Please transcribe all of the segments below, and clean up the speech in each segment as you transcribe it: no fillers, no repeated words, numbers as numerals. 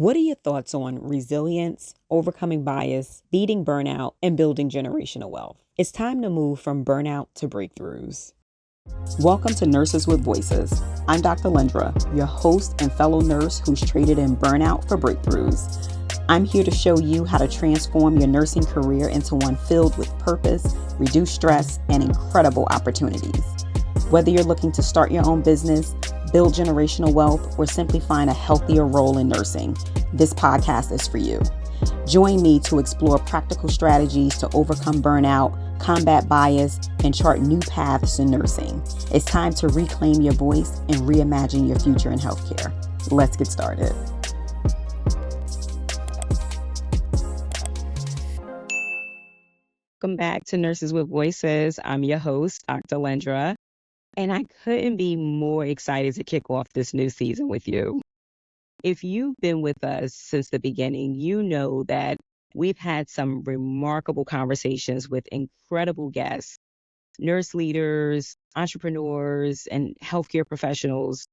What are your thoughts on resilience, overcoming bias, beating burnout, and building generational wealth? It's time to move from burnout to breakthroughs. Welcome to Nurses with Voices. I'm Dr. Lendra, your host and fellow nurse who's traded in burnout for breakthroughs. I'm here to show you how to transform your nursing career into one filled with purpose, reduced stress, and incredible opportunities. Whether you're looking to start your own business, build generational wealth, or simply find a healthier role in nursing, this podcast is for you. Join me to explore practical strategies to overcome burnout, combat bias, and chart new paths in nursing. It's time to reclaim your voice and reimagine your future in healthcare. Let's get started. Welcome back to Nurses with Voices. I'm your host, Dr. Lendra. And I couldn't be more excited to kick off this new season with you. If you've been with us since the beginning, you know that we've had some remarkable conversations with incredible guests, nurse leaders, entrepreneurs, and healthcare professionals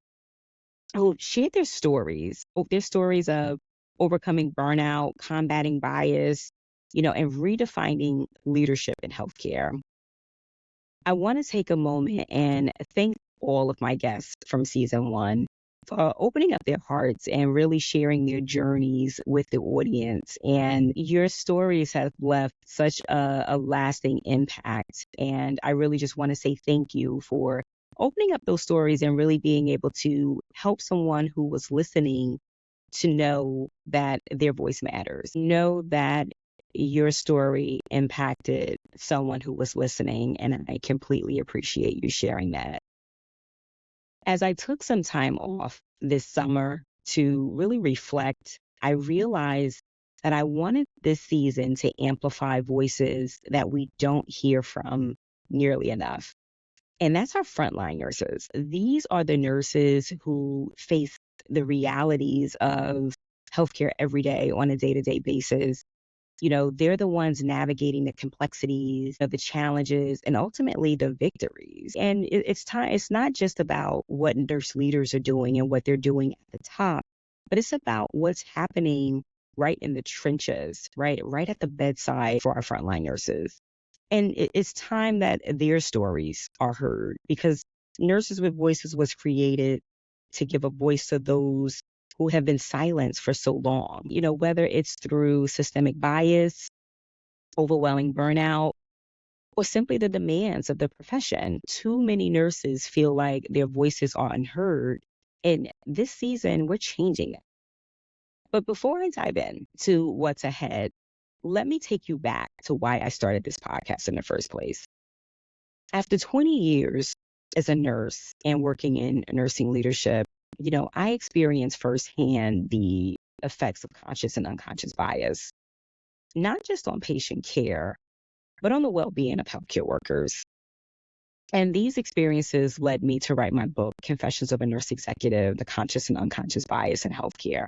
who shared their stories of overcoming burnout, combating bias, and redefining leadership in healthcare. I want to take a moment and thank all of my guests from season 1 for opening up their hearts and really sharing their journeys with the audience. And your stories have left such a lasting impact. And I really just want to say thank you for opening up those stories and really being able to help someone who was listening to know that their voice matters. Know that your story impacted someone who was listening, and I completely appreciate you sharing that. As I took some time off this summer to really reflect, I realized that I wanted this season to amplify voices that we don't hear from nearly enough. And that's our frontline nurses. These are the nurses who face the realities of healthcare every day on a day-to-day basis. They're the ones navigating the complexities of the challenges and ultimately the victories. And it's not just about what nurse leaders are doing and what they're doing at the top, but it's about what's happening right in the trenches, right at the bedside for our frontline nurses. And it's time that their stories are heard, because Nurses with Voices was created to give a voice to those who have been silenced for so long, whether it's through systemic bias, overwhelming burnout, or simply the demands of the profession. Too many nurses feel like their voices are unheard. And this season, we're changing it. But before I dive in to what's ahead, let me take you back to why I started this podcast in the first place. After 20 years as a nurse and working in nursing leadership, I experienced firsthand the effects of conscious and unconscious bias, not just on patient care, but on the well-being of healthcare workers. And these experiences led me to write my book, Confessions of a Nurse Executive: The Conscious and Unconscious Bias in Healthcare.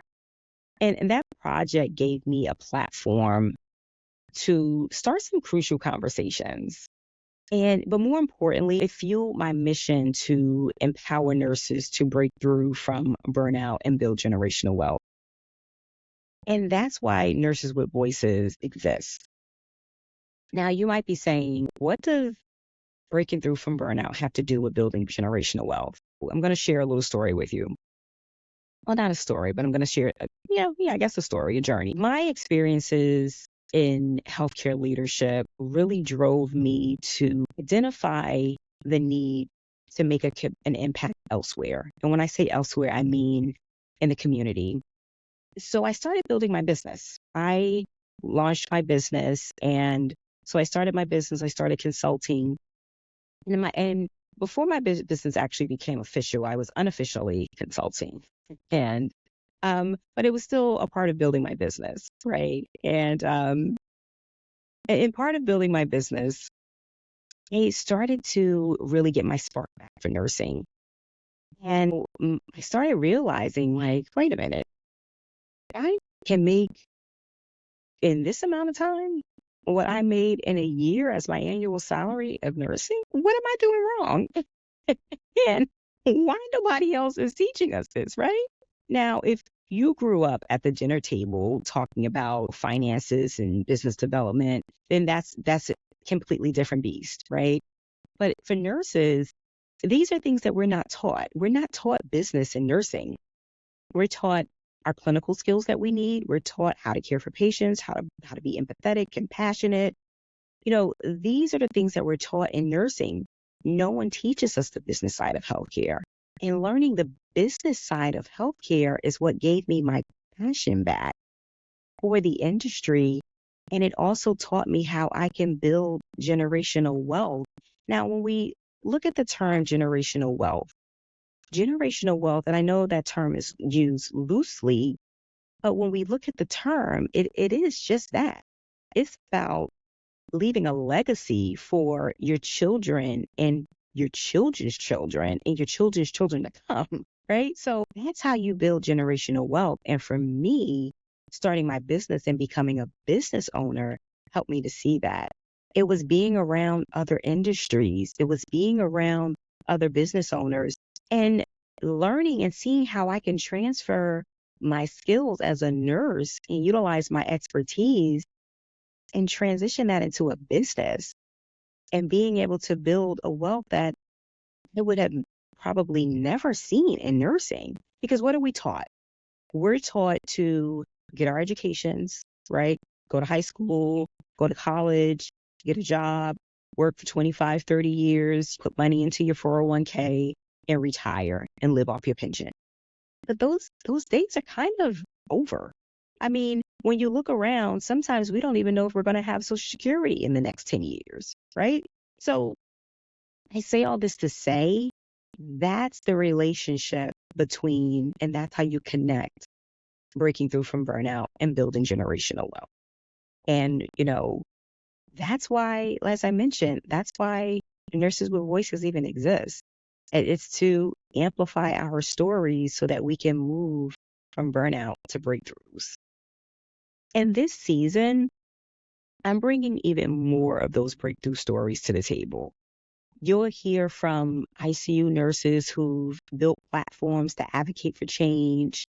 And that project gave me a platform to start some crucial conversations. But more importantly, it fueled my mission to empower nurses to break through from burnout and build generational wealth. And that's why Nurses with Voices exist. Now, you might be saying, what does breaking through from burnout have to do with building generational wealth? I'm going to share a little story with you. Well, not a story, but I'm going to share, a story, a journey. My experiences in healthcare leadership really drove me to identify the need to make an impact elsewhere. And when I say elsewhere, I mean in the community. So I started building my business. I launched my business. And so I started my business. I started consulting. And before my business actually became official, I was unofficially consulting. But it was still a part of building my business, right? And in part of building my business, I started to really get my spark back for nursing. And I started realizing, wait a minute, I can make in this amount of time what I made in a year as my annual salary of nursing. What am I doing wrong? And why nobody else is teaching us this, right? Now, if you grew up at the dinner table talking about finances and business development, then that's a completely different beast, right? But for nurses, these are things that we're not taught. We're not taught business in nursing. We're taught our clinical skills that we need. We're taught how to care for patients, how to be empathetic, compassionate. These are the things that we're taught in nursing. No one teaches us the business side of healthcare. And learning the business side of healthcare is what gave me my passion back for the industry. And it also taught me how I can build generational wealth. Now, when we look at the term generational wealth, and I know that term is used loosely, but when we look at the term, it is just that. It's about leaving a legacy for your children and your children's children and your children's children to come, right? So that's how you build generational wealth. And for me, starting my business and becoming a business owner helped me to see that. It was being around other industries, it was being around other business owners and learning and seeing how I can transfer my skills as a nurse and utilize my expertise and transition that into a business and being able to build a wealth that I would have probably never seen in nursing. Because what are we taught? We're taught to get our educations, right? Go to high school, go to college, get a job, work for 25, 30 years, put money into your 401k and retire and live off your pension. But those days are kind of over. I mean, when you look around, sometimes we don't even know if we're going to have Social Security in the next 10 years, right? So I say all this to say that's the relationship between, and that's how you connect breaking through from burnout and building generational wealth. And, that's why, as I mentioned, that's why Nurses with Voices even exist. It's to amplify our stories so that we can move from burnout to breakthroughs. And this season, I'm bringing even more of those breakthrough stories to the table. You'll hear from ICU nurses who've built platforms to advocate for change.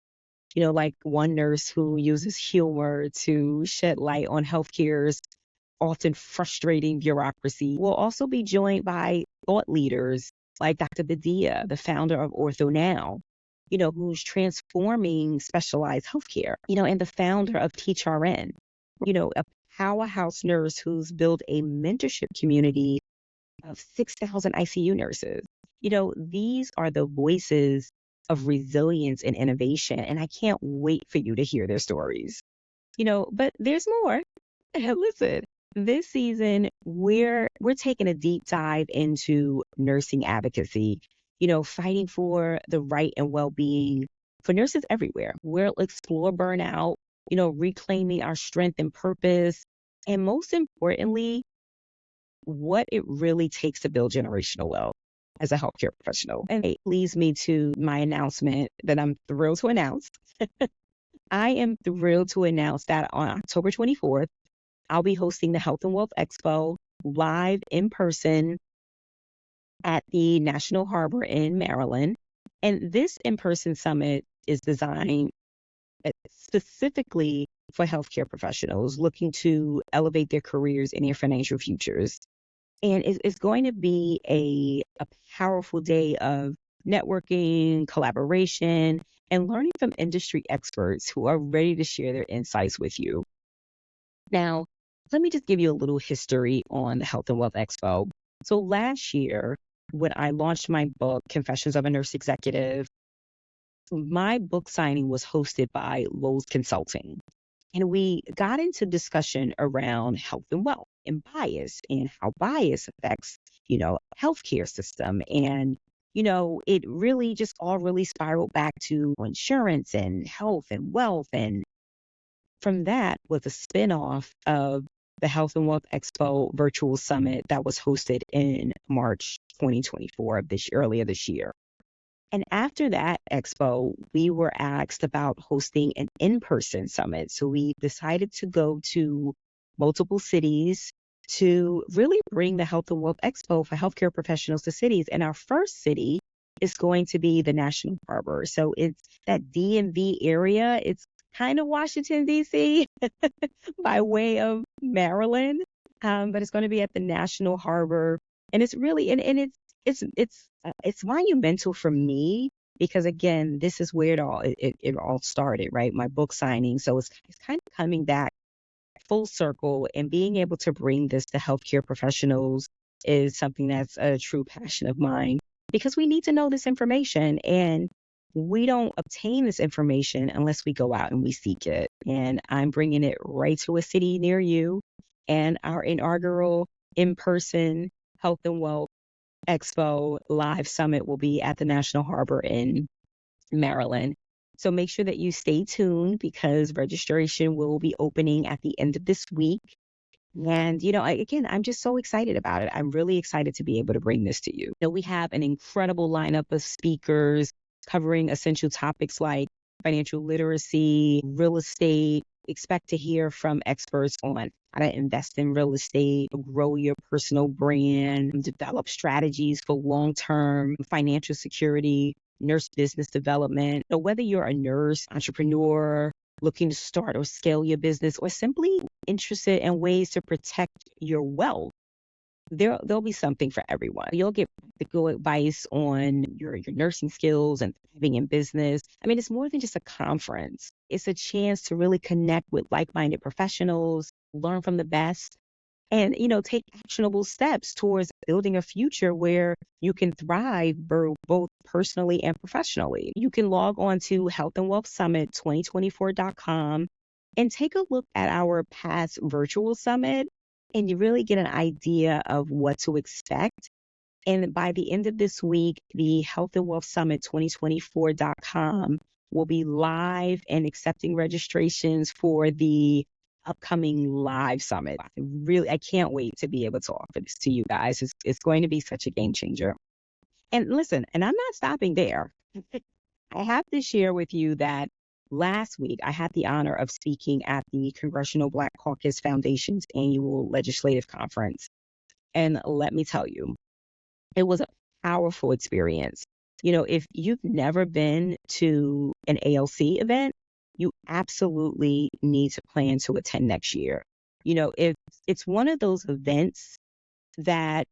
Like one nurse who uses humor to shed light on healthcare's often frustrating bureaucracy. We'll also be joined by thought leaders like Dr. Badia, the founder of Ortho Now, who's transforming specialized healthcare, and the founder of TeachRN, a powerhouse nurse who's built a mentorship community of 6,000 ICU nurses. These are the voices of resilience and innovation, and I can't wait for you to hear their stories. But there's more. Listen, this season we're taking a deep dive into nursing advocacy, fighting for the right and well-being for nurses everywhere. We'll explore burnout, reclaiming our strength and purpose, and most importantly, what it really takes to build generational wealth as a healthcare professional. And it leads me to my announcement that I'm thrilled to announce. I am thrilled to announce that on October 24th, I'll be hosting the Health and Wealth Expo live in person at the National Harbor in Maryland. And this in-person summit is designed specifically for healthcare professionals looking to elevate their careers and their financial futures. And it's going to be a powerful day of networking, collaboration, and learning from industry experts who are ready to share their insights with you. Now, let me just give you a little history on the Health and Wealth Expo. So last year, when I launched my book, Confessions of a Nurse Executive, my book signing was hosted by Lowe's Consulting. And we got into discussion around health and wealth and bias and how bias affects, healthcare system. And, it really just all really spiraled back to insurance and health and wealth. And from that was a spinoff of the Health and Wealth Expo virtual summit that was hosted in March 2024 earlier this year. And after that expo, we were asked about hosting an in-person summit. So we decided to go to multiple cities to really bring the Health and Wealth Expo for healthcare professionals to cities. And our first city is going to be the National Harbor. So it's that DMV area. It's kind of Washington, D.C. by way of Maryland. But it's going to be at the National Harbor. And it's really, and it's monumental for me because again, this is where it all started, right? My book signing. So it's kind of coming back full circle, and being able to bring this to healthcare professionals is something that's a true passion of mine because we need to know this information, and we don't obtain this information unless we go out and we seek it. And I'm bringing it right to a city near you. And our inaugural in-person Health and Wealth Expo live summit will be at the National Harbor in Maryland. So make sure that you stay tuned because registration will be opening at the end of this week. And, again, I'm just so excited about it. I'm really excited to be able to bring this to you. We have an incredible lineup of speakers covering essential topics like financial literacy, real estate. Expect to hear from experts on how to invest in real estate, grow your personal brand, develop strategies for long-term financial security, nurse business development. So whether you're a nurse, entrepreneur, looking to start or scale your business, or simply interested in ways to protect your wealth, there'll be something for everyone. You'll get the good advice on your nursing skills and thriving in business. I mean, it's more than just a conference. It's a chance to really connect with like-minded professionals, learn from the best, and, take actionable steps towards building a future where you can thrive both personally and professionally. You can log on to healthandwealthsummit2024.com and take a look at our past virtual summit, and you really get an idea of what to expect. And by the end of this week, the Health and Wealth Summit 2024.com will be live and accepting registrations for the upcoming live summit. I can't wait to be able to offer this to you guys. It's going to be such a game changer. And listen, and I'm not stopping there. I have to share with you that last week I had the honor of speaking at the Congressional Black Caucus Foundation's annual legislative conference. And let me tell you, it was a powerful experience. If you've never been to an ALC event, you absolutely need to plan to attend next year. If it's one of those events that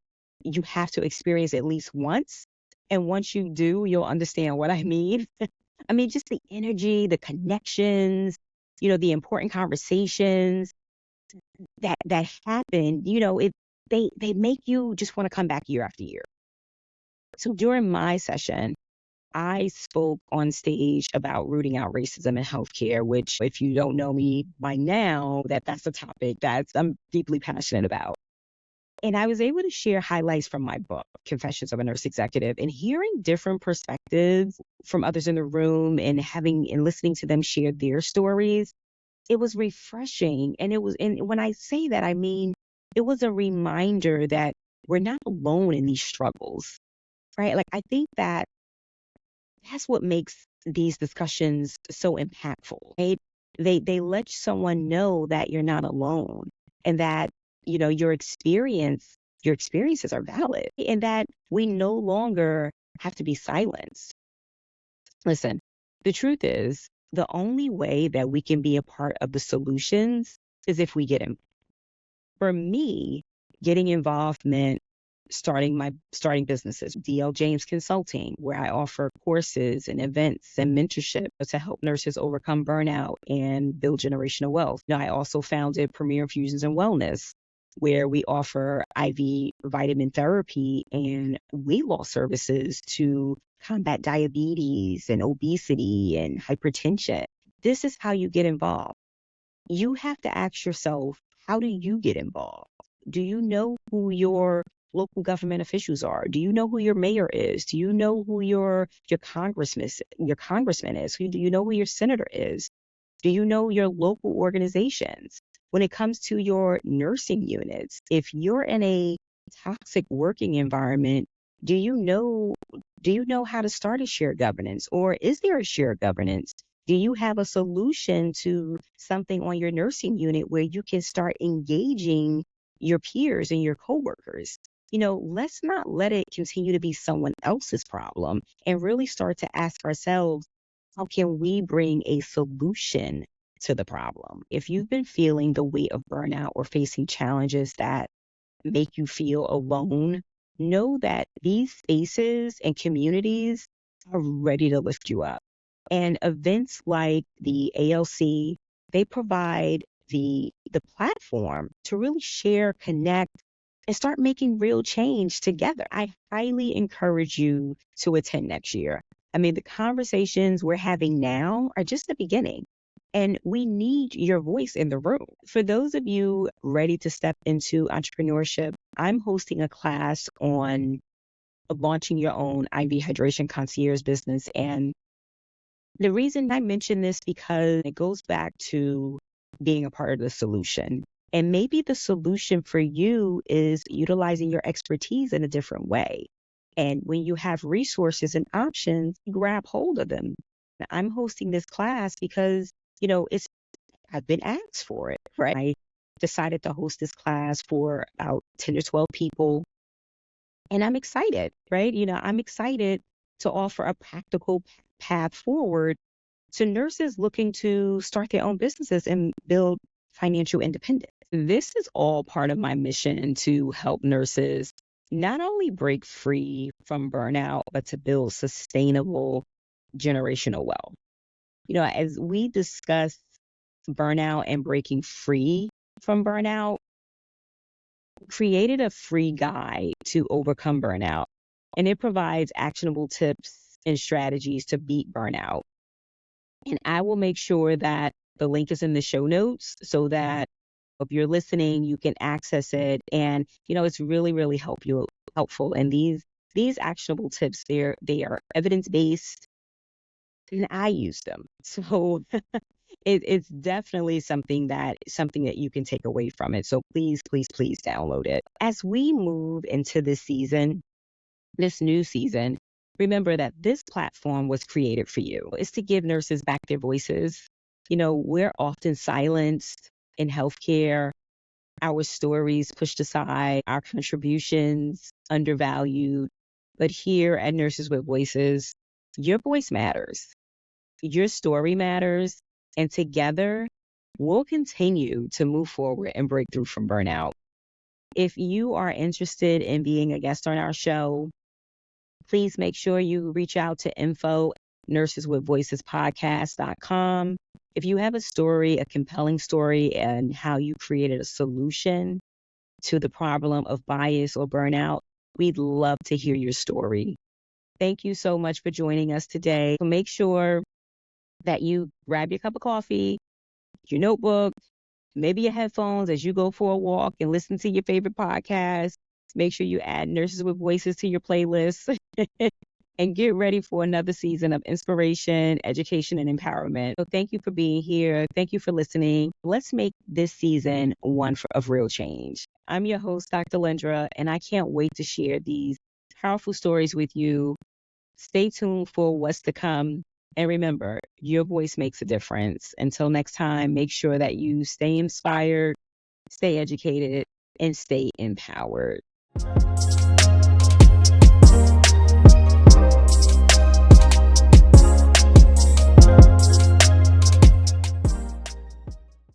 you have to experience at least once, and once you do, you'll understand what I mean. I mean, just the energy, the connections, the important conversations that happen, they make you just want to come back year after year. So during my session, I spoke on stage about rooting out racism in healthcare, which if you don't know me by now, that's a topic that I'm deeply passionate about. And I was able to share highlights from my book, Confessions of a Nurse Executive, and hearing different perspectives from others in the room and listening to them share their stories. It was refreshing. And when I say that, I mean, it was a reminder that we're not alone in these struggles, right? Like, I think that's what makes these discussions so impactful, right? They let someone know that you're not alone and that, your experiences are valid and that we no longer have to be silenced. Listen, the truth is the only way that we can be a part of the solutions is if we get involved. For me, getting involved meant starting businesses, DL James Consulting, where I offer courses and events and mentorship to help nurses overcome burnout and build generational wealth. I also founded Premier Infusions and Wellness, where we offer IV vitamin therapy and weight loss services to combat diabetes and obesity and hypertension. This is how you get involved. You have to ask yourself, how do you get involved? Do you know who your local government officials are? Do you know who your mayor is? Do you know who your congressman is? Do you know who your senator is? Do you know your local organizations? When it comes to your nursing units, if you're in a toxic working environment, do you know how to start a shared governance, or is there a shared governance? Do you have a solution to something on your nursing unit where you can start engaging your peers and your coworkers? let's not let it continue to be someone else's problem and really start to ask ourselves, how can we bring a solution to the problem? If you've been feeling the weight of burnout or facing challenges that make you feel alone, know that these spaces and communities are ready to lift you up. And events like the ALC, they provide the platform to really share, connect, and start making real change together. I highly encourage you to attend next year. I mean, the conversations we're having now are just the beginning, and we need your voice in the room. For those of you ready to step into entrepreneurship, I'm hosting a class on launching your own IV hydration concierge business. And the reason I mention this because it goes back to being a part of the solution. And maybe the solution for you is utilizing your expertise in a different way. And when you have resources and options, grab hold of them. Now, I'm hosting this class because, it's I've been asked for it, right? I decided to host this class for about 10 to 12 people. And I'm excited, right? I'm excited to offer a practical path forward to nurses looking to start their own businesses and build financial independence. This is all part of my mission to help nurses not only break free from burnout, but to build sustainable generational wealth. As we discuss burnout and breaking free from burnout, created a free guide to overcome burnout, and it provides actionable tips and strategies to beat burnout. And I will make sure that the link is in the show notes so that if you're listening, you can access it. And, it's really, really helpful. And these actionable tips, they are evidence-based, and I use them. So it's definitely something that you can take away from it. So please, please, please download it. As we move into this new season, remember that this platform was created for you. It's to give nurses back their voices. We're often silenced in healthcare, our stories pushed aside, our contributions undervalued. But here at Nurses with Voices, your voice matters. Your story matters. And together, we'll continue to move forward and break through from burnout. If you are interested in being a guest on our show, please make sure you reach out to info@nurseswithvoicespodcast.com. If you have a story, a compelling story, and how you created a solution to the problem of bias or burnout, we'd love to hear your story. Thank you so much for joining us today. So make sure that you grab your cup of coffee, your notebook, maybe your headphones as you go for a walk and listen to your favorite podcast. Make sure you add Nurses with Voices to your playlist and get ready for another season of inspiration, education, and empowerment. So thank you for being here. Thank you for listening. Let's make this season one of real change. I'm your host, Dr. Lendra, and I can't wait to share these powerful stories with you. Stay tuned for what's to come. And remember, your voice makes a difference. Until next time, make sure that you stay inspired, stay educated, and stay empowered.